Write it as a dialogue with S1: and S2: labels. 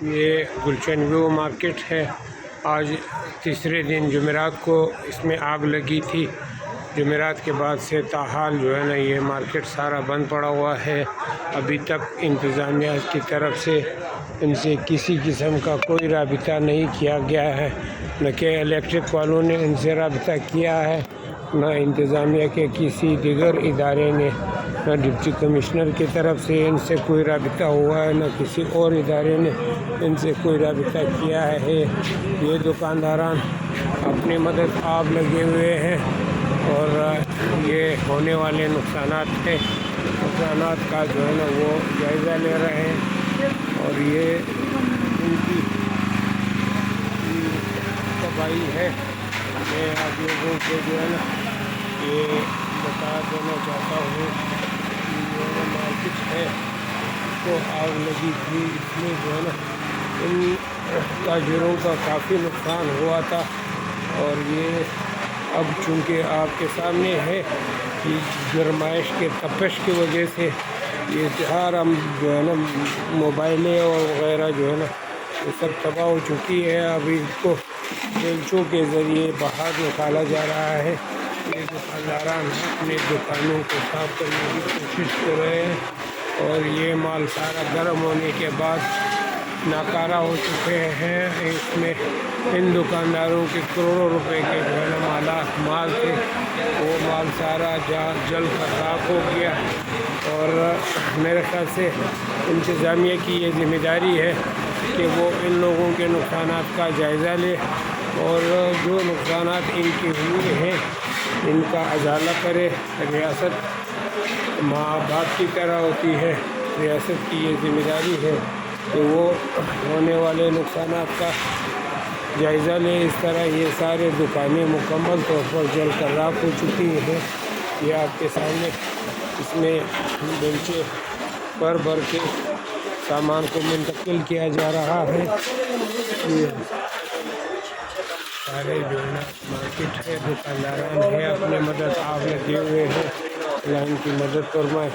S1: یہ گلشن view market ہے۔ آج تیسرے دن جمعرات کو اس میں آگ لگی تھی۔ جمعرات کے بعد سے تاحال جو ہے نا یہ مارکیٹ سارا بند پڑا ہوا ہے۔ ابھی تک انتظامیہ کی طرف سے ان سے کسی قسم کا کوئی رابطہ نہیں کیا گیا ہے، نہ کہ الیکٹرک والوں نے ان سے رابطہ کیا ہے، نہ انتظامیہ کے کسی دیگر ادارے نے، نہ ڈپٹی کمشنر کی طرف سے ان سے کوئی رابطہ ہوا ہے، نہ کسی اور ادارے نے ان سے کوئی رابطہ کیا ہے۔ یہ دکانداران اپنی مدد آپ لگے ہوئے ہیں اور یہ ہونے والے نقصانات کا جو ہے نا وہ جائزہ لے رہے ہیں، اور یہ ان کی تباہی ہے۔ میں آپ لوگوں کو جو ہے نا یہ بتا دینا چاہتا ہوں کہ یہ مارکیٹ ہے کو آگ لگی تھی، اس میں جو ہے نا ان تاجروں کا کافی نقصان ہوا تھا، اور یہ اب چونکہ آپ کے سامنے ہے کہ گرمائش کے تپش کی وجہ سے یہ سارا جو ہے نا موبائلیں اور وغیرہ جو ہے نا یہ سب تباہ ہو چکی ہے۔ ابھی اس کو بیلچوں کے ذریعے باہر نکالا جا رہا ہے۔ یہ دکانداران اپنے دکانوں کو صاف کرنے کی کوشش کر رہے ہیں، اور یہ مال سارا گرم ہونے کے بعد ناکارہ ہو چکے ہیں۔ اس میں ان دکانداروں کے کروڑوں روپے کے جو ہے نا مال تھے، وہ مال سارا جل کر راکھ ہو گیا، اور میرے خیال سے انتظامیہ کی یہ ذمہ داری ہے کہ وہ ان لوگوں کے نقصانات کا جائزہ لے، اور جو نقصانات ان کے ہوئے ہیں ان کا ازالہ کرے۔ ریاست ماں باپ کی طرح ہوتی ہے، ریاست کی یہ ذمہ داری ہے کہ وہ ہونے والے نقصانات کا جائزہ لے۔ اس طرح یہ سارے دکانیں مکمل طور پر جل کر راکھ ہو چکی ہیں۔ یہ آپ کے سامنے اس میں بیلچے بھر کے سامان کو منتقل کیا جا رہا ہے۔ یہ سارے جو ہے نا مارکیٹ ہے، دکانداران ہیں، اپنے مدد آپ لگے ہوئے ہیں، اللہ ان کی مدد فرمائے۔